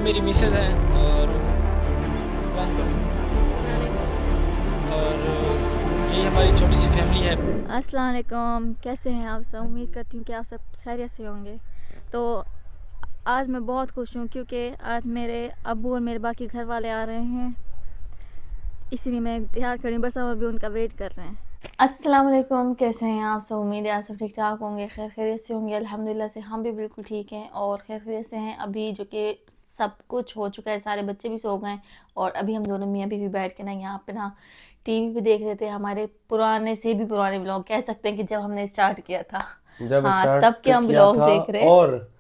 मेरी मिसेज हैं और सलाम करो। और यही हमारी छोटी सी फैमिली है। अस्सलाम वालेकुम, कैसे हैं आप सब? उम्मीद करती हूँ कि आप सब खैरियत से होंगे। तो आज मैं बहुत खुश हूँ क्योंकि आज मेरे अब्बू और मेरे बाकी घर वाले आ रहे हैं, इसीलिए मैं इंतज़ार कर रही हूँ। बस हम अभी उनका वेट कर रहे हैं। अस्सलाम वालेकुम, कैसे हैं आप सब? उम्मीद है आप सब ठीक ठाक होंगे, खैर खैरियत से होंगे। अल्हम्दुलिल्लाह से हम भी बिल्कुल ठीक हैं और खैर खैरियत से हैं। अभी जो कि सब कुछ हो चुका है, सारे बच्चे भी सो गए और अभी हम दोनों मियाँ बीवी बैठ के ना यहाँ पे ना टीवी पे देख रहे थे हमारे पुराने से भी पुराने ब्लॉग, कह सकते हैं कि जब हमने स्टार्ट किया था। जब हाँ, स्टार्ट तब के हम किया ब्लॉग था देख रहे हैं। और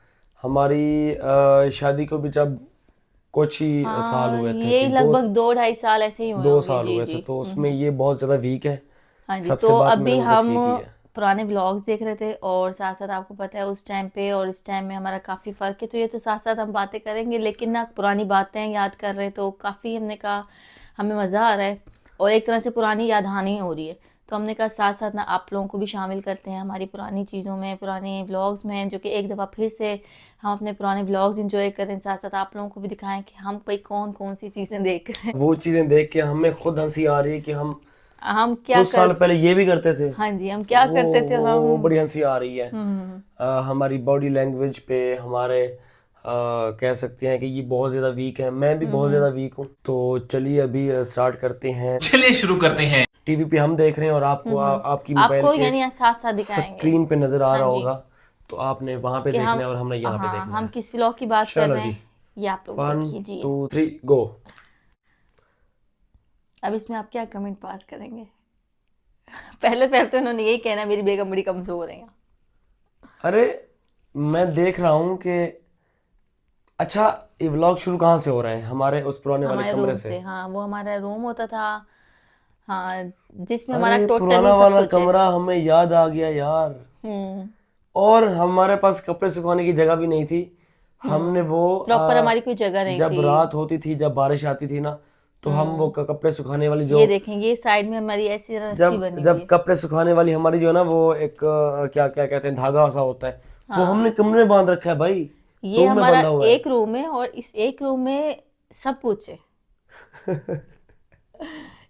हमारी शादी को भी जब कुछ ही साल हाँ, हुए थे ये कि लगभग 2-2.5 साल ऐसे ही हुए दो होंगे। साल जी हुए थे, जी। तो उसमें ये बहुत ज़्यादा वीक है। हाँ जी, सबसे तो बात अभी मैंने बस हम ये की है। पुराने व्लॉग्स देख रहे थे और साथ साथ आपको पता है उस टाइम पे और इस टाइम में हमारा काफ़ी फ़र्क है। तो ये तो साथ साथ हम बातें करेंगे, लेकिन ना पुरानी बातें याद कर रहे हैं तो काफ़ी हमने कहा हमें मज़ा आ रहा है और एक तरह से पुरानी यादहानी हो रही है। तो हमने कहा साथ साथ ना आप लोगों को भी शामिल करते हैं हमारी पुरानी चीज़ों में, पुराने व्लॉग्स में, जो कि एक दफ़ा फिर से हम अपने पुराने व्लॉग्स इंजॉय करें। साथ साथ आप लोगों को भी दिखाएं कि हम भाई कौन कौन सी चीज़ें देख रहे हैं, वो चीज़ें देख के हमें खुद हंसी आ रही है कि हम हम क्या कुछ कर। साल पहले ये भी करते थे। हाँ जी, हम तो क्या वो करते थे वो हम। बड़ी हंसी आ रही है। हमारी बॉडी लैंग्वेज पे हमारे कह सकते हैं कि ये बहुत ज़्यादा वीक है। मैं भी बहुत ज़्यादा वीक हूँ। तो चलिए अभी स्टार्ट करते हैं। चलिए शुरू करते हैं। टीवी पे हम देख रहे हैं और आपको आपकी मोबाइल आपको के यानी साथ साथ दिखाएंगे। स्क्रीन पे नजर आ हाँ रहा जी, होगा। तो आपने वहां पे कि देखना हम, है और हमने यहाँ पे हाँ, देखना हम है। किस व्लॉग की बात कर चलो रहे जी, हैं ये आप लोग देख 1 लीजिए। 2 3 गो। अब इसमें आप क्या कमेंट पास करेंगे? पहले पहले तो उन्होंने यही कहना मेरी बेगम बड़ी कमजोर है। अरे मैं देख रहा हूँ कि अच्छा, ये व्लॉग शुरू कहाँ से हो रहा है? हमारे उस पुराने वाले हमारे कमरे रूम से। से, हाँ, वो हमारा रूम होता था। हाँ, जिसमें हमारा अरे टोटली पुराना सब वाला कुछ है। कमरा हमें याद आ गया यार। हम्म और हमारे पास कपड़े सुखाने की जगह भी नहीं थी। हमने वो प्रॉपर हमारी कोई जगह नहीं जब थी। रात होती थी, जब बारिश आती थी ना, तो हम वो कपड़े सुखाने वाली जो ये देखें, ये साइड में हमारी ऐसी रस्सी जब बनी हुई जब है। कपड़े सुखाने वाली हमारी जो है ना, वो एक क्या क्या कहते हैं, धागा सा होता है, वो हमने हाँ, कमरे में बांध रखा है भाई। ये रूम में हमारा बंधा हुआ है। एक रूम है और इस एक रूम में सब कुछ है।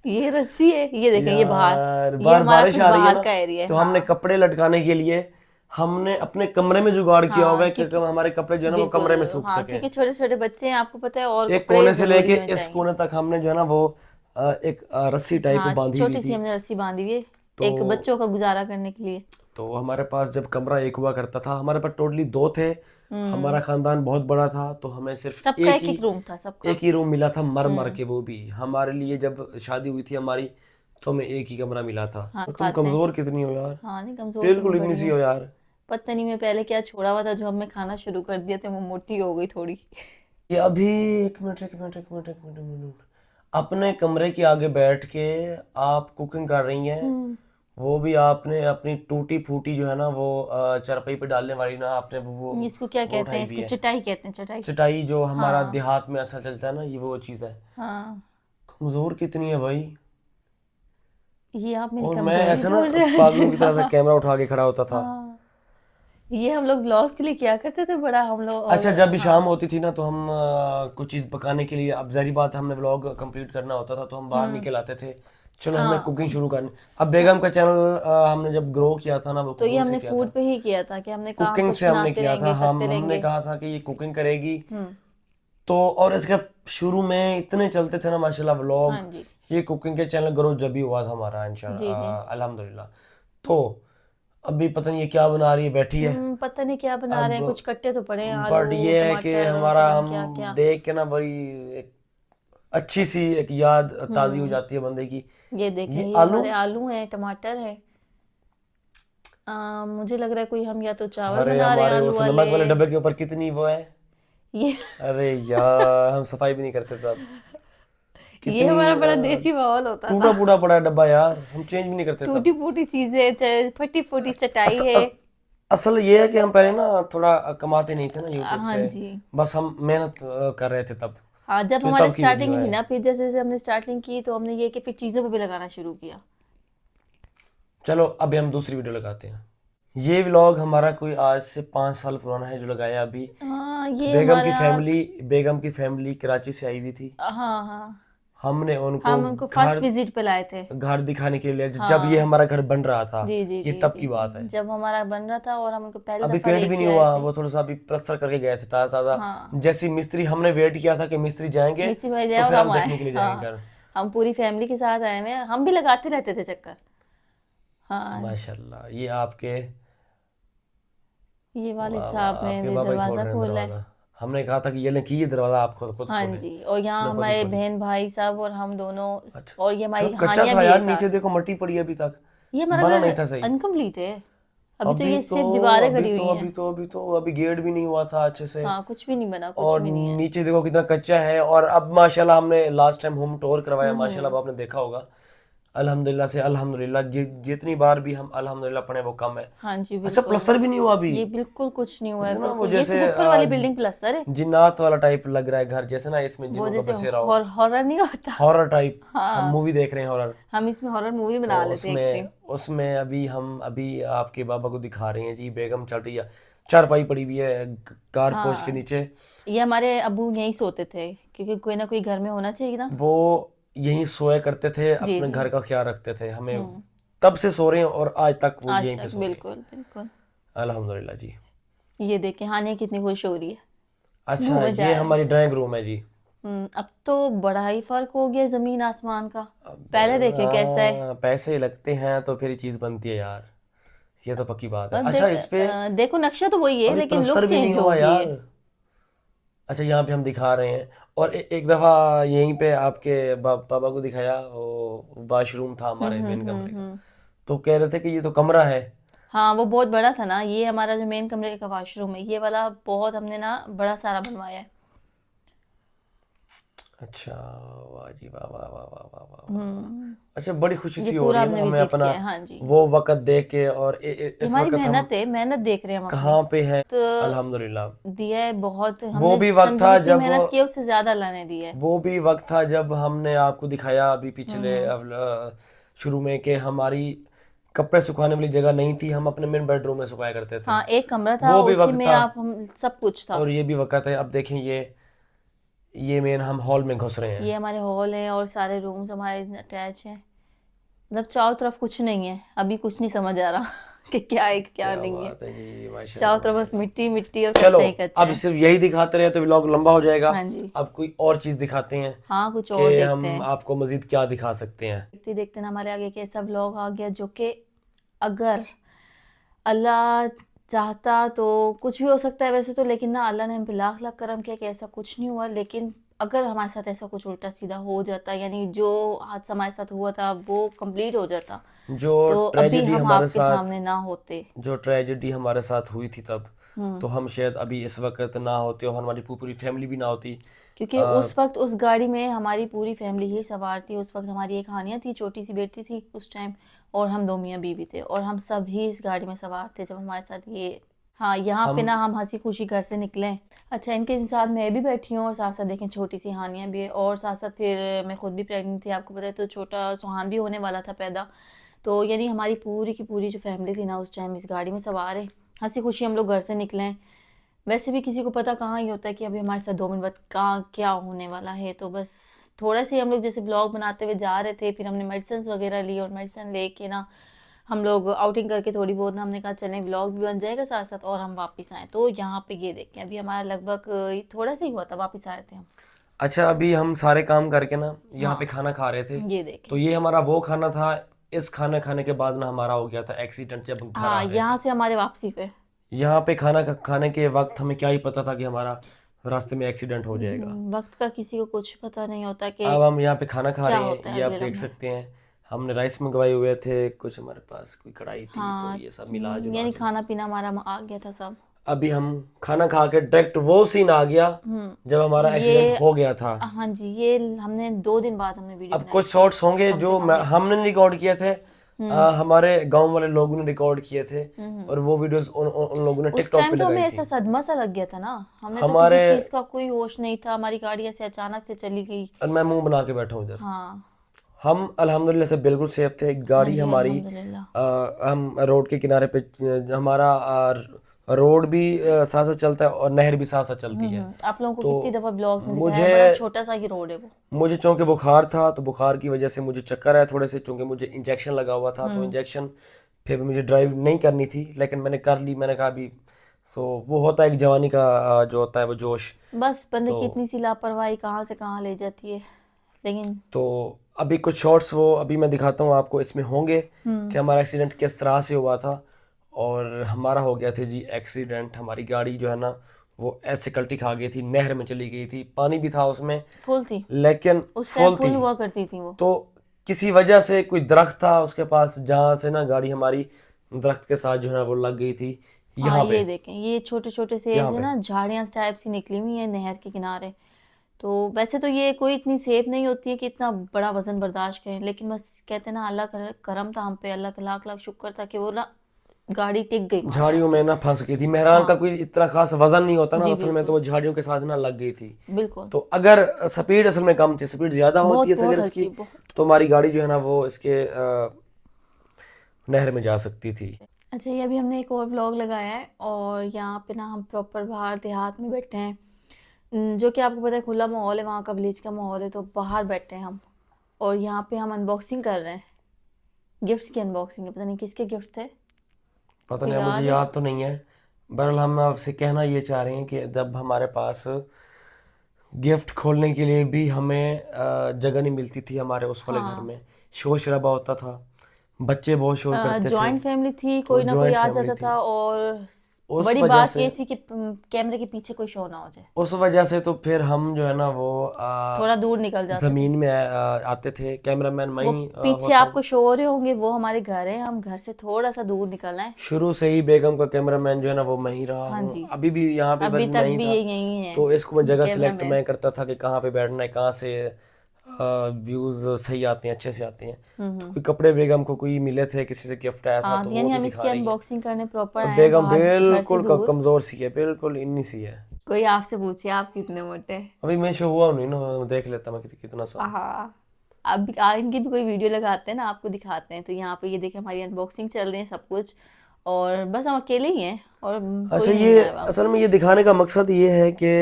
ये रस्सी है, ये देखें, ये बाहर, यार ये बार हमारा बारिश कुछ आ रही है बाहर ना, का एरिया है। तो हमने हाँ कपड़े लटकाने के लिए हमने अपने कमरे में जुगाड़ किया होगा हाँ, कि क्योंकि हमारे कपड़े जो है ना वो बिल्कुल, कमरे में सूख हाँ, सके। क्योंकि छोटे छोटे बच्चे हैं, आपको पता है, और एक कपड़े कोने से लेके जरूरी होने इस चाहिए। कोने तक हमने जो है ना वो एक रस्सी टाइप हाँ, बांधी हुई छोटी सी थी। हमने रस्सी बांधी हुई है, तो एक बच्चों का गुजारा करने के लिए। तो हमारे पास जब कमरा एक हुआ करता था, हमारे पास टोटली दो थे। हमारा खानदान बहुत बड़ा था, तो हमें सिर्फ सबका एक एक रूम था, सबका। एक ही रूम मिला था, मर मर के। वो भी हमारे लिए जब शादी हुई थी हमारी, तो हमें एक ही कमरा मिला था। हाँ, तो तुम खाते हैं। कमजोर कितनी हो यार, हाँ, नहीं, कमजोर तो बिल्कुल मैं इतनी बड़ी सी हूँ। हो यार। पता नहीं मैं पहले क्या छोड़ा हुआ था, जो अब मैं खाना शुरू कर दिया था, मैं मोटी हो गई थोड़ी। ये अभी एक मिनट एक मिनट एक मिनट एक मिनट एक मिनट, अपने कमरे के आगे बैठ के आप कुकिंग कर रही हैं। वो भी आपने अपनी टूटी फूटी जो है ना वो चारपाई पे डालने वाली ना, आपने इसको क्या वो कहते उठाई हैं? हुई इसको है। चटाई कहते हैं, चटाई। चटाई जो हमारा हाँ देहात में ऐसा चलता है ना, ये वो चीज़ है। हाँ, कमज़ोर कितनी है भाई। ये आप मेरी और मैं कमजोरी ऐसा ना बोल रहे हैं पागलों की तरह से जगह। कैमरा उठा के खड़ा होता था। हाँ, ये हम लोग ब्लॉग्स के लिए किया करते थे बड़ा, हम लोग। और अच्छा, जब भी शाम हाँ। होती थी ना, तो हम कुछ चीज़ पकाने के लिए, अब जारी बात है, हमने व्लॉग कंप्लीट करना होता था, तो हम बाहर निकल आते थे। चलो हमें हाँ कुकिंग शुरू करनी। अब बेगम का चैनल हमने जब ग्रो किया था ना, वो तो ये कुकिंग से हमने किया फूड था। पे ही किया था कि हमने कहा कुकिंग कुछ से हमने बनाते किया था। रहेंगे, हम करते हमने रहेंगे। कहा था कि ये कुकिंग करेगी। हम्म तो और इसके शुरू में इतने चलते थे ना माशाल्लाह हाँ व्लॉग। जी ये कुकिंग के चैनल ग्रो जब भी हुआ था हमारा, जी जी। इंशाल्लाह अल्हम्दुलिल्लाह। तो अभी पता नहीं ये क्या बना रही है, बैठी है। पता नहीं क्या बना रहे अब हैं, कुछ कट्टे तो पड़े हैं, बट आलू ये है कि टमाटर और हमारा, पता नहीं क्या हम क्या। देख के ना बड़ी एक अच्छी सी एक याद ताज़ी हो हम्म जाती है बंदे की। ये देखें, ये ये आलू, हमारे आलू हैं, टमाटर हैं। मुझे लग रहा है कोई हम या तो चावल अरे बना रहे हैं हमारे आलू उस वाले। नमक वाले डब्बे के ऊपर कितनी वो है। ये अरे यार हम सफाई भी नहीं करते तब। ये कितनी हमारा बड़ा देसी माहौल होता टूटा था। फूटा पड़ा है डब्बा यार, हम चेंज भी नहीं करते टूटी तब। फूटी चीजें, फटी फूटी चटाई अस, है। अस, असल ये है कि हम पहले ना थोड़ा कमाते नहीं थे ना यूट्यूब हाँ से। जी। बस हम मेहनत कर रहे थे तब। हाँ, जब तो ये हमारी तब की वीडियो स्टार्टिंग है। हुई ना, फिर जैसे जैसे हमने स्टार्टिंग की तो हमने ये कि फिर चीज़ों पे भी लगाना शुरू किया। चलो अभी हम दूसरी वीडियो लगाते हैं। ये व्लॉग हमारा कोई आज से 5 साल पुराना है जो लगाया अभी। हाँ ये बेगम की फैमिली कराची से आई हुई थी। हाँ हमने हम उनको उनको फर्स्ट विजिट पे लाए थे। घर दिखाने के लिए जब ये हमारा घर बन रहा था। जी जी ये जी तब जी की बात जी। है। जब हमारा बन रहा था और हम उनको पहले अभी दफा पेंट भी लेके नहीं आए हुआ, थे। वो थोड़ा सा अभी प्लास्टर करके गए थे ताजा ताजा। हाँ जैसे मिस्त्री हमने वेट किया था कि मिस्त्री जाएंगे मिस्सी भाई जाए तो और फिर हम हम आए। देखने के लिए जाएंगे हाँ घर। हम पूरी फैमिली के साथ आए हुए हैं, हम भी लगाते रहते थे चक्कर। हाँ माशाल्लाह, ये आपके ये वाले वाह वाह, साहब ने आपके ये बाबा ही खोल दरवाजा रहे हैं खोला है। दरवाजा। हमने कहा था कि ये लें कि ये दरवाजा आप खुद हाँ खोलें। जी और यहाँ हमने खुद ही हमारे खोली थी। बहन भाई सब और हम दोनों। अच्छा, और ये हमारी छत कच्चा कहानियां था भी यार, है नीचे साथ। देखो मट्टी पड़ी है अभी तक, ये हमारा बना घर नहीं था सही। अनकम्प्लीट है। अभी तो अभी ये तो सिर्फ दीवारें अभी गड़ी तो हुई हैं। अभी तो अभी तो अभी गेट भी नहीं हुआ था अच्छे से। हाँ कुछ भी नहीं बना, कुछ और भी नहीं है। नीचे देखो कितना कच्चा है। और अब माशाल्लाह हमने लास्ट टाइम होम टूर करवाया, माशाल्लाह हम्म। अब आपने देखा होगा। अल्हम्दुलिल्लाह से अल्हम्दुलिल्लाह, जितनी बार भी हम अल्हम्दुलिल्लाह पढ़े वो कम है। हाँ जी अच्छा, बिल्कुल। प्लास्टर भी नहीं हुआ अभी। ये बिल्कुल कुछ नहीं हुआ कुछ है, ना वो बिल्कुल ये जैसे सिर्फ ऊपर वाली बिल्डिंग प्लस्तर है। जिन्नात वाला टाइप लग रहा है घर, जैसे ना इसमें वो जिनों का जैसे बसेरा हो। हॉरर नहीं होता। हॉरर टाइप, हम हाँ मूवी देख रहे हैं हॉरर। हम इसमें हॉरर मूवी तो बना लेते हैं एक उसमें दिन। उसमें अभी आपके बाबा को दिखा रहे हैं जी। बेगम चल रही है, चारपाई पड़ी हुई है कार पोश के हाँ नीचे। ये हमारे अबू यहीं सोते थे क्योंकि कोई ना कोई घर में होना चाहिए ना। वो यहीं सोया करते थे, जी अपने जी। घर का ख्याल रखते थे। हमें हम्म। तब से सो रहे हैं और आज तक वो आज यहीं पे तक सो रहे हैं। बिल्कुल बिल्कुल। अल्हम्दुलिल्लाह जी। ये देखें हानिया कितनी खुश हो रही है, अच्छा, घूमने जा ये रहे हैं। हमारी ड्राइंग रूम है जी। अब तो बड़ा ही फर्क हो गया जमीन आसमान का। पहले देखें कैसा है। पैसे लगते हैं तो फिर चीज बनती है यार, ये तो पक्की बात है। अब अच्छा, इस पे देखो नक्शा तो वही है अभी लेकिन लुक प्लस्तर भी नहीं चेंज हो हुआ गई यार। है। अच्छा, यहाँ पे हम दिखा रहे हैं। और एक दफा यहीं पे आपके बाबा को दिखाया, वो वॉशरूम था हमारे मेन कमरे का। हम्म। तो कह रहे थे कि ये तो कमरा है। हाँ वो बहुत बड़ा था ना, ये हमारा जो मेन कमरे का वॉशरूम है ये वाला बहुत हमने ना बड़ा सारा बनवाया है। अच्छा, वाह जी वाह वाह वाह वाह वाह वाह वाह। हम्म। अच्छा, बड़ी खुशी ये सी हो पूरा रही है हमने ना हमें विजिट अपना किया है। हाँ जी वो वक्त देख के। और ये इस हमारी वक्त हम मेहनत है, मेहनत देख रहे हैं हम अपनी। कहाँ पे हैं। तो अल्हम्दुलिल्लाह। दिया है बहुत, वो हमने भी वक्त समझे था जितनी जब मेहनत की है उससे ज्यादा अल्लाह ने दी है। वो भी वक्त था जब हमने आपको दिखाया अभी पिछले हम्म। शुरू में कि हमारी कपड़े सुखाने वाली जगह नहीं थी, हम अपने मेन बेडरूम में सुखाया करते थे। हाँ एक कमरा था वो भी उसी वक्त में था आप हम सब कुछ था। और ये भी वक्त है। अब देखें, ये मेन हम हॉल में घुस रहे ये हैं। हमारे हॉल है और सारे रूम्स हमारे अटैच हैं। मतलब चारों तरफ कुछ नहीं है, अभी कुछ नहीं समझ आ रहा कि क्या है क्या क्या नहीं है। बात है जी, माशाल्लाह चारों तरफ बस माशाल्लाह। मिट्टी मिट्टी और चलो, कच्चा ही कच्चा अब है। सिर्फ यही दिखाते रहे तो व्लॉग लंबा हो जाएगा। हाँ जी। अब कोई और चीज दिखाते हैं हाँ कुछ कि और देखते हम हैं। आपको मजीद क्या दिखा सकते हैं। देखते देखते ना हमारे आगे एक ऐसा व्लॉग आ गया जो कि अगर अल्लाह चाहता तो कुछ भी हो सकता है वैसे तो, लेकिन ना अल्लाह ने हम पे लाख लाख करम किया कि ऐसा कुछ नहीं हुआ। लेकिन अगर हमारे साथ ऐसा कुछ उल्टा सीधा हो जाता, यानी जो हादसा हमारे साथ हुआ था वो कंप्लीट हो जाता, जो तो अभी ट्रेजेडी हम हमारे आपके साथ सामने ना होते। जो ट्रेजेडी हमारे साथ हुई थी तब, हम्म। तो हम शायद अभी इस वक्त ना होते और हमारी पूरी फैमिली भी ना होती। क्योंकि उस वक्त उस गाड़ी में हमारी पूरी फैमिली ही सवार थी। उस वक्त हमारी एक हानिया थी, छोटी सी बेटी थी उस टाइम, और हम दो मियाँ बीवी थे और हम सब ही इस गाड़ी में सवार थे जब हमारे साथ ये। हाँ यहाँ पे हम ना हम हंसी खुशी घर से निकले। अच्छा इनके साथ मैं भी बैठी हूँ और साथ साथ देखें छोटी सी हानिया भी है, और साथ साथ फिर मैं खुद भी प्रेग्नेंट थी, आपको पता है, तो छोटा सुहान भी होने वाला था पैदा। तो यानी हमारी पूरी की पूरी जो फैमिली थी ना उस टाइम इस गाड़ी में सवार है। हंसी खुशी हम लोग घर से निकले। वैसे भी किसी को पता कहाँ ही होता है कि अभी हमारे साथ 2 मिनट बाद कहाँ क्या होने वाला है। तो बस थोड़ा सी हम लोग जैसे ब्लॉग बनाते हुए जा रहे थे, फिर हमने मेडिसिन वगैरह ली और मेडिसिन लेके ना हम लोग आउटिंग करके थोड़ी बहुत ना हमने कहा चलें ब्लॉग भी बन जाएगा साथ साथ और हम वापस आए। तो यहाँ पे ये देखें अभी हमारा लगभग थोड़ा सा ही हुआ था, वापस आ रहे थे हम। अच्छा, अभी हम सारे काम करके ना यहाँ पे हाँ खाना खा रहे थे। ये देखें। तो ये हमारा वो खाना था। इस खाना खाने के बाद ना हमारा हो गया था एक्सीडेंट जब हम घर आ हाँ रहे यहाँ थे। से हमारे वापसी पे। यहाँ पे खाना खाने के वक्त हमें क्या ही पता था कि हमारा रास्ते में एक्सीडेंट हो जाएगा। वक्त का किसी को कुछ पता नहीं होता कि अब हम यहाँ पे खाना खा क्या रहे होता हैं, है ये आप अगले देख लम्हे। सकते हैं। हमने राइस मंगवाए हुए थे, कुछ हमारे पास कोई कढ़ाई थी, तो हाँ ये सब मिला जुला यानी के खाना पीना हमारा आ गया था सब। अभी हम खाना खा के डायरेक्ट वो सीन आ गया जब हमारा एक्सीडेंट ये हो गया था। हाँ जी ये हमने 2 दिन बाद हमने वीडियो अब बनाई कुछ थी, शॉर्ट्स होंगे कम से जो कम भी। हमने रिकॉर्ड किए थे, हमारे गांव वाले लोगों ने रिकॉर्ड किए थे, और वो वीडियोस उन लोगों ने उस टिकटॉक टाइम पे तो हमें लगाई ऐसा थी। सदमा सा लग गया था ना, हमें तो किसी हमारे चीज का कोई होश नहीं था, हमारी गाड़ी ऐसे अचानक से चली गई। और मैं मुंह बना के बैठा हूँ इधर। हाँ हम अल्हम्दुलिल्लाह से बिल्कुल सेफ थे। गाड़ी जी, हमारी अल्हम्दुलिल्लाह। हम रोड के किनारे पे हमारा रोड भी साथ साथ चलता है और नहर भी साथ साथ चलती है। आप लोगों को तो कितनी दफा ब्लॉग्स में दिखाया है, मुझे बड़ा छोटा सा ही रोड है वो। मुझे चूंकि बुखार था तो बुखार की वजह से मुझे चक्कर आया थोड़े से, चूंकि मुझे इंजेक्शन लगा हुआ था तो इंजेक्शन फिर मुझे ड्राइव नहीं करनी थी, लेकिन मैंने कर ली। मैंने कहा अभी वो होता है एक जवानी का जो होता है वो जोश। बस बंदे की तो इतनी सी लापरवाही कहाँ से कहाँ ले जाती है। लेकिन तो अभी कुछ शॉर्ट्स वो अभी मैं दिखाता हूँ आपको, इसमें होंगे कि हमारा एक्सीडेंट किस तरह से हुआ था। और हमारा हो गया था जी एक्सीडेंट। हमारी गाड़ी जो है ना वो ऐसे कल्टी खा गई थी, नहर में चली गई थी, पानी भी था उसमें फुल थी लेकिन उस टाइम, फुल फुल थी। हुआ करती थी वो। तो किसी वजह से कोई दरख्त था उसके पास, जहाँ से ना गाड़ी हमारी दरख्त के साथ जो है ना वो लग गई थी हाँ यहाँ पे, ये देखें, ये छोटे छोटे से यहाँ ऐसे पे। ना झाड़ियाँ टाइप सी निकली हुई है नहर के किनारे। तो वैसे तो ये कोई इतनी सेफ नहीं होती है कि इतना बड़ा वजन बर्दाश्त करें, लेकिन बस कहते हैं ना अल्लाह का करम था हम पे, अल्लाह का लाख लाख शुक्र था कि वो ना गाड़ी टिक गई वहां झाड़ियों जाके। में ना फंस गई थी। मेहरान का हाँ कोई इतना खास वजन नहीं होता ना जी असल में, तो बिल्कुल वो झाड़ियों के साथ ना लग गई थी। बिल्कुल। तो अगर स्पीड असल में कम थी, स्पीड ज़्यादा होती बहुत है बहुत अगर इसकी, हल्की बहुत। तो हमारी गाड़ी जो है ना वो इसके नहर में जा सकती थी। अच्छा, ये अभी हमने एक और व्लॉग लगाया है और यहाँ पे ना हम प्रॉपर बाहर देहात में बैठे हैं। जो कि आपको पता है खुला माहौल है, वहाँ का विलेज का माहौल है, तो बाहर बैठे हैं हम। और यहाँ पे हम अनबॉक्सिंग कर रहे हैं, गिफ्ट्स की अनबॉक्सिंग है। पता नहीं किसके गिफ्ट थे, पता आपको नहीं, मुझे याद है? याद तो नहीं है। बहरहाल हम आपसे कहना ये चाह रहे हैं कि जब हमारे पास गिफ्ट खोलने के लिए भी हमें जगह नहीं मिलती थी हमारे उस वाले घर हाँ, में, शोर शराबा होता था, बच्चे बहुत शोर करते थे, जॉइंट फैमिली थी, तो कोई ना कोई जॉइंट आ फैमिली जाता थी। था। और उस बड़ी वजह बात से ये थी कि कैमरे के पीछे कोई शो ना हो जाए, उस वजह से तो फिर हम जो है ना वो थोड़ा दूर निकल जाते थे। ज़मीन में आते थे। कैमरामैन मैं वो ही पीछे होता हूँ। आपको शो हो रहे होंगे, वो हमारे घर है, हम घर से थोड़ा सा दूर निकलना है। शुरू से ही बेगम का कैमरामैन जो है ना वो मैं ही रहा हाँ हूँ, जी, अभी भी यहाँ पे अभी भी तक मैं ही भी था। ये यही है तो इसको मैं जगह कैमरा सिलेक्ट मैन। मैं करता था कि कहाँ पे बैठना है, कहाँ से व्यूज़ सही आते हैं, अच्छे से आते हैं। तो कोई कपड़े बेगम को कोई मिले थे, किसी से गिफ्ट आया था हाँ, तो तो वो यानी भी हम दिखा इसकी रही है। अनबॉक्सिंग करने प्रॉपर और आए हैं बेगम बाहर घर से बिल्कुल दूर। कमज़ोर सी है, बिल्कुल इन्नी सी है। कोई आपसे पूछे आप कितने मोटे हैं? अभी मैं शो हुआ नहीं ना, देख लेता मैं कितना सा हूँ। हाँ, अब इनकी भी कोई वीडियो लगाते हैं ना, आपको दिखाते हैं। तो यहाँ पे ये देखें, हमारी अनबॉक्सिंग चल रही है सब कुछ, और बस हम अकेले ही हैं और अच्छा, कोई नहीं ये आया हुआ। असल में ये दिखाने का मकसद ये है कि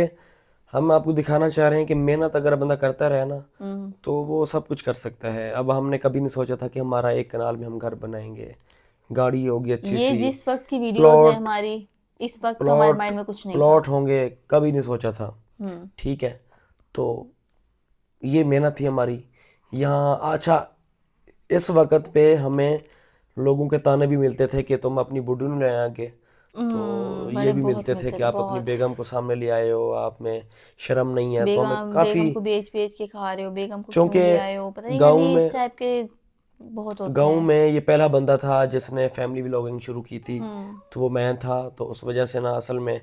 हम आपको दिखाना चाह रहे हैं कि मेहनत अगर बंदा करता रहे ना हम्म, तो वो सब कुछ कर सकता है। अब हमने कभी नहीं सोचा था कि हमारा एक कनाल में हम घर बनाएंगे, गाड़ी होगी अच्छी ये सी, जिस वक्त की वीडियोस है प्लॉट हमारी, इस वक्त तो हमारे प्लॉट माइंड में कुछ नहीं था। प्लॉट होंगे, कभी नहीं सोचा था। हम्म, ठीक है, तो ये मेहनत थी हमारी यहाँ। अच्छा, इस वक्त पे हमें लोगों के ताने भी मिलते थे कि तुम अपनी बुड्ढू नहीं ले आगे, तो ये बड़े भी बहुत मिलते थे मिलते कि थे आप अपनी बहुत। बेगम को सामने ले आए हो, आप में शर्म नहीं है। तो हमें बेगम काफ़ी, बेगम को बेच बेच के खा रहे हो, बेगम को क्यों चूंकि ले आए हो, पता नहीं, गांव यानी इस में टाइप के बहुत होते गांव हैं। में ये पहला बंदा था जिसने फैमिली व्लॉगिंग शुरू की थी, हम्म, तो वो मैं था। तो उस वजह से ना असल में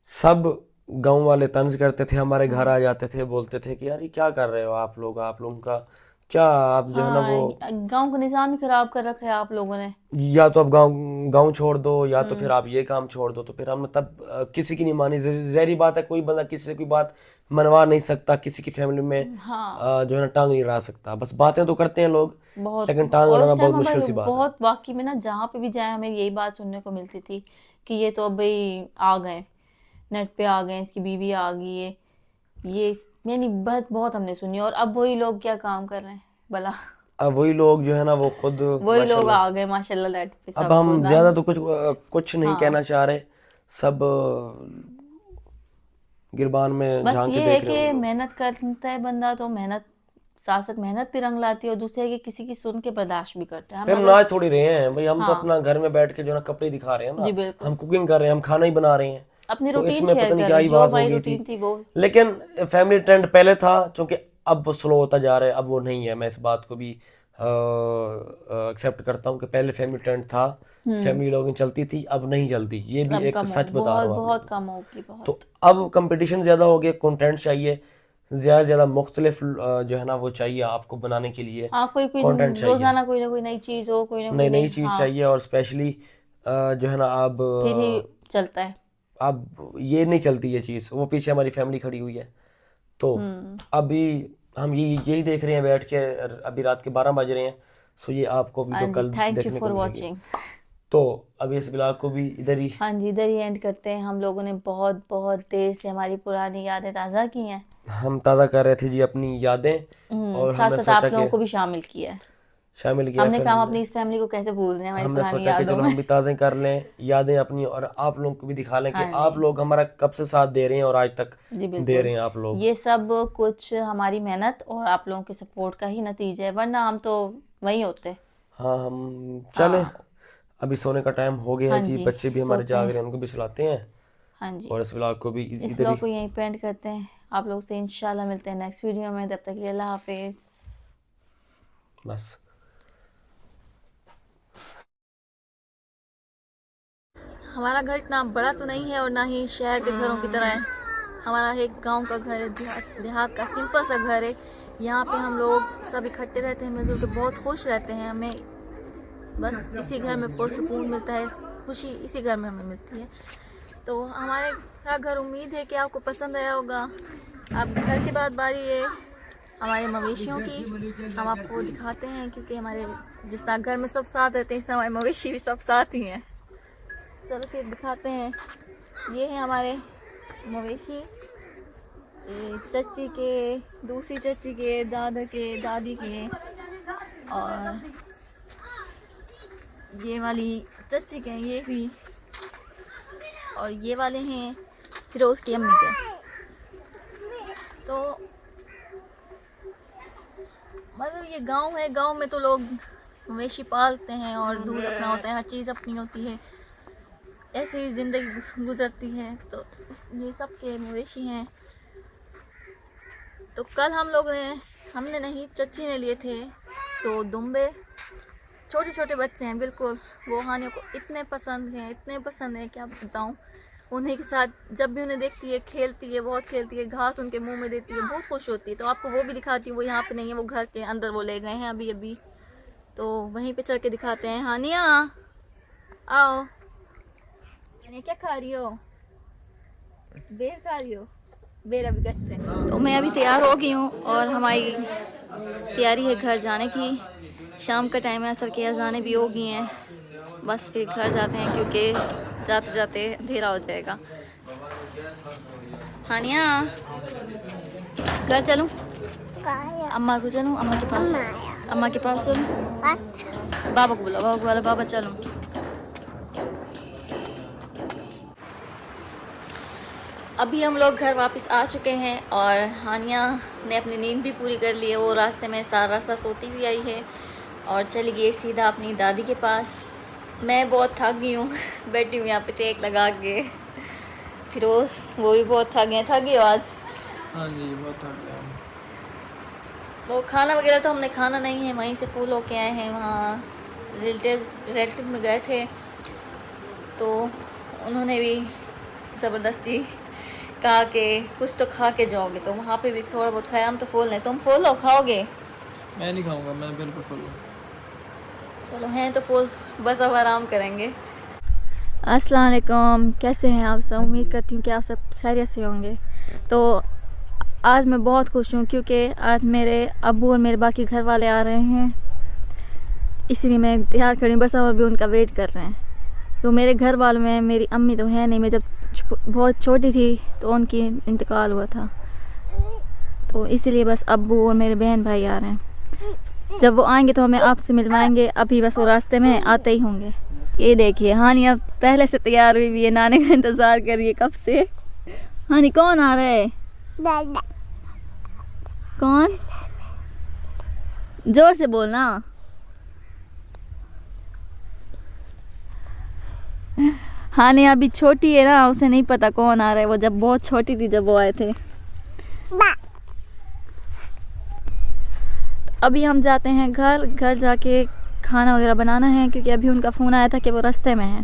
सब गांव वाले तंज करते थे, हमारे घर आ जाते थे, बोलते थे कि यार ये क्या कर रहे हो आप लोग, आप लोगों का क्या, आप जो है ना वो, हाँ, गांव का निज़ाम ही खराब कर रखा है आप लोगों ने। या तो आप गांव गांव छोड़ दो या तो फिर हम्म, आप ये काम छोड़ दो। तो फिर हमने तब किसी की नहीं मानी। जहरी बात है, कोई बंदा किसी से कोई बात मनवा नहीं सकता, किसी की फैमिली में हाँ जो है ना टांग नहीं अड़ा सकता। बस बातें तो करते हैं लोग, बहुत। लेकिन टांग और अड़ाना उस टाइम बहुत हम मुश्किल भाई सी बात है। बहुत वाकई में ना, जहाँ पे भी जाए हमें यही बात सुनने को मिलती थी कि ये तो अब भाई आ गए, नेट पे आ गए, इसकी बीवी आ गई है। यानी बहुत बहुत हमने सुनी, और अब वही लोग क्या काम कर रहे हैं भला। अब वही लोग जो है ना वो खुद वही लोग माशाल्लाह। आ गए माशाल्लाह नेट पे अब सबको हम ना। ज्यादा तो कुछ नहीं हाँ, कहना चाह रहे, सब गिरबान में बस झांक के ये है देख रहे कि होंगे लोग। मेहनत करता है बंदा तो मेहनत साथ साथ मेहनत भी रंग लाती है, और दूसरे है कि किसी की सुन के बर्दाश्त भी करते हैं हम फिर हम अगर। नाच थोड़ी रहे हैं भाई, हम तो हाँ अपना घर में बैठ के जो है ना कपड़े दिखा रहे हैं जी ना, बिल्कुल, हम कुकिंग कर रहे हैं, हम खाना ही बना रहे हैं। अपनी तो रूटीन इसमें शेयर पता नहीं कर क्या रहे ही हैं, जो बात हो हमारी गई थी। रूटीन थी वो। लेकिन फैमिली ट्रेंड पहले था, क्योंकि अब वो स्लो होता जा रहा है, अब वो नहीं है। मैं इस बात को भी एक्सेप्ट करता हूँ कि पहले फैमिली ट्रेंड था, फैमिली लोगिंग चलती थी, अब नहीं चलती। ये भी अब एक कम हो, सच बता बहुत रहा हूँ आप बहुत लोगों को। कम होगी तो बहुत। अब कंपटीशन ज़्यादा हो गया, कंटेंट चाहिए ज़्यादा से ज़्यादा, मुख्तलिफ जो है ना वो चाहिए आपको बनाने के लिए, हाँ, कोई कोई कंटेंट चाहिए, रोजाना कोई ना कोई नई चीज हो, कोई ना कोई नई नई नई, चीज़ हाँ, चाहिए। और स्पेशली जो है ना फिर ही चलता है। अब ये नहीं चलती ये चीज़, वो पीछे हमारी फैमिली खड़ी हुई है। तो हम्म, अभी हम यही देख रहे हैं बैठ के। अभी रात के 12 बज रहे हैं। सो ये आपको हाँ वीडियो जी, कल थैंक यू देखने फॉर को मिलेगी। वॉचिंग। तो अभी इस ब्लॉग को भी इधर ही हाँ जी, इधर ही एंड करते हैं। हम लोगों ने बहुत बहुत देर से हमारी पुरानी यादें ताज़ा की हैं। हम ताज़ा कर रहे थे जी अपनी यादें, और साथ हमने साथ आप सोचा लोगों कि को भी शामिल किया है। शामिल किया। हमने फिर कहा हम अपनी इस फैमिली को कैसे भूल दें हमारी हमने पुरानी सोचा कि यादों चलो में। हम भी ताज़ा कर लें यादें अपनी, और आप लोगों को भी दिखा लें कि हाँ आप जी, लोग हमारा कब से साथ दे रहे हैं और आज तक जी दे बिल्कुल। रहे हैं आप लोग। ये सब कुछ हमारी मेहनत और आप लोगों के सपोर्ट का ही नतीजा है, वरना हम तो वहीं होते। हाँ, हम चलें, हाँ अभी सोने का टाइम हो गया हाँ है जी। जी, बच्चे भी हमारे सोते जाग हैं। रहे हैं, उनको भी सुलाते हैं। हाँ जी, और इस ब्लॉग को भी इस इधर ही व्लॉग को यहीं पे एंड करते हैं। आप लोग से इंशाल्लाह मिलते हैं नेक्स्ट वीडियो में। तब तक के लिए अल्लाह हाफिज़। बस। हमारा घर इतना बड़ा तो नहीं है और ना ही शहर के घरों की तरह है। हमारा एक गांव का घर है, देहात का सिंपल सा घर है। यहाँ पे हम लोग सब इकट्ठे रहते हैं, मिलजुल के बहुत खुश रहते हैं। हमें बस इसी घर में पुरसुकून मिलता है, खुशी इसी घर में हमें मिलती है। तो हमारे का घर, उम्मीद है कि आपको पसंद आया होगा। अब घर की बारी है हमारे मवेशियों की। हम आपको दिखाते हैं, क्योंकि हमारे जिस तरह घर में सब साथ रहते हैं, इस तरह हमारे मवेशी भी सब साथ ही हैं। चलो फिर दिखाते हैं। ये है हमारे मवेशी, ये चच्ची के, दूसरी चच्ची के, दादा के, दादी के, और ये वाली चच्ची के हैं ये भी, और ये वाले हैं फिरोज की अम्मी के। तो मतलब ये गांव है, गांव में तो लोग मवेशी पालते हैं और दूध अपना होता है, हर चीज़ अपनी होती है, ऐसे ही ज़िंदगी गुजरती है। तो ये सब के मवेशी हैं। तो कल हमने नहीं, चच्ची ने लिए थे तो दुम्बे, छोटे छोटे बच्चे हैं बिल्कुल। वो हानियों को इतने पसंद हैं क्या बताऊँ। उन्हीं के साथ जब भी उन्हें देखती है खेलती है, बहुत खेलती है, घास उनके मुंह में देती है, बहुत खुश होती है। तो आपको वो भी दिखाती हूँ। वो यहाँ पे नहीं है, वो घर के अंदर वो ले गए हैं अभी। तो वहीं पे चल के दिखाते हैं। हानिया आओ, क्या खा रही हो? बेर खा रही हो? बेर अभी कच्चे। तो मैं अभी तैयार हो गई हूँ और हमारी तैयारी है घर जाने की। शाम का टाइम है, असर की अज़ानें भी हो गई हैं। बस फिर घर जाते हैं, क्योंकि जाते जाते अंधेरा हो जाएगा। हानिया घर चलूँ? अम्मा को चलूँ? अम्मा के पास चलूँ? बाबा को बोला बाबा चलूँ? अभी हम लोग घर वापस आ चुके हैं और हानिया ने अपनी नींद भी पूरी कर ली है। वो रास्ते में सारा रास्ता सोती हुई आई है और चली गई सीधा अपनी दादी के पास। मैं बहुत थक गई हूँ, बैठी हूँ यहाँ पे टेक लगा के। फिरोज वो भी बहुत थक गए। थक गई हो आज? हाँ जी, बहुत थक गया। तो खाना वगैरह तो हमने खाना नहीं है, वहीं से फूल होके आए हैं। वहाँ रिलेटिव में गए थे, तो उन्होंने भी ज़बरदस्ती कहा कि कुछ तो खा के जाओगे। तो वहाँ पे भी थोड़ा बहुत खाया। हम तो फूल नहीं, तुम फूल लो खाओगे? मैं नहीं खाऊंगा, मैं बिल्कुल फुल हूँ। चलो हैं तो फूल, बस अब आराम करेंगे। अस्सलाम वालेकुम, कैसे हैं आप सब? उम्मीद करती हूँ कि आप सब खैरियत से होंगे। तो आज मैं बहुत खुश हूँ, क्योंकि आज मेरे अब्बू और मेरे बाकी घर वाले आ रहे हैं, इसीलिए मैं तैयार खड़ी हूँ। बस हम अभी उनका वेट कर रहे हैं। तो मेरे घर वालों में मेरी अम्मी तो है नहीं, मैं जब बहुत छोटी थी तो उनकी इंतकाल हुआ था। तो इसीलिए बस अब्बू और मेरे बहन भाई आ रहे हैं। जब वो आएंगे तो हमें आपसे मिलवाएंगे। अभी बस वो रास्ते में आते ही होंगे। ये देखिए हानिया पहले से तैयार हुई है, नानी का इंतज़ार कर रही है कब से। हानी कौन आ रहा है? कौन? जोर से बोलना। हानी अभी छोटी है ना, उसे नहीं पता कौन आ रहा है। वो जब बहुत छोटी थी जब वो आए थे। अभी हम जाते हैं घर जाके खाना वगैरह बनाना है, क्योंकि अभी उनका फ़ोन आया था कि वो रास्ते में है।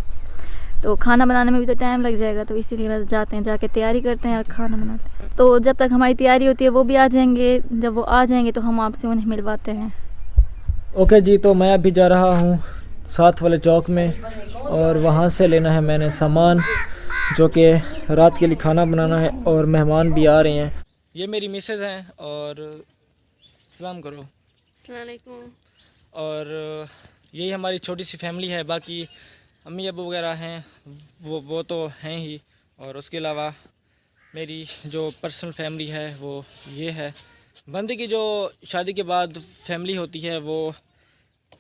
तो खाना बनाने में भी तो टाइम लग जाएगा, तो इसीलिए बस जाते हैं, जाके तैयारी करते हैं और खाना बनाते हैं। तो जब तक हमारी तैयारी होती है वो भी आ जाएंगे। जब वो आ जाएंगे तो हम आपसे उन्हें मिलवाते हैं। ओके जी, तो मैं अभी जा रहा हूँ साथ वाले चौक में, और वहाँ से लेना है मैंने सामान, जो कि रात के लिए खाना बनाना है, और मेहमान भी आ रहे हैं। ये मेरी मिसेज़ हैं और सलाम करो। अस्सलाम वालेकुम। और यही हमारी छोटी सी फैमिली है, बाकी अम्मी अबू वगैरह हैं वो तो हैं ही, और उसके अलावा मेरी जो पर्सनल फैमिली है वो ये है। बंदे की जो शादी के बाद फैमिली होती है वो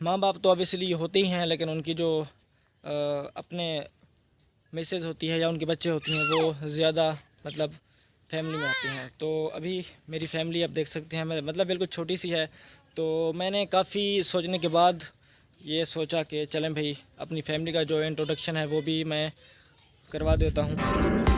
माँ बाप तो ऑब्वियसली होते ही हैं, लेकिन उनकी जो अपने मिसेज होती है या उनके बच्चे होती हैं वो ज़्यादा मतलब फैमिली में आते हैं। तो अभी मेरी फैमिली आप देख सकते हैं, मैं मतलब बिल्कुल छोटी सी है। तो मैंने काफ़ी सोचने के बाद ये सोचा कि चलें भाई अपनी फैमिली का जो इंट्रोडक्शन है वो भी मैं करवा देता हूँ।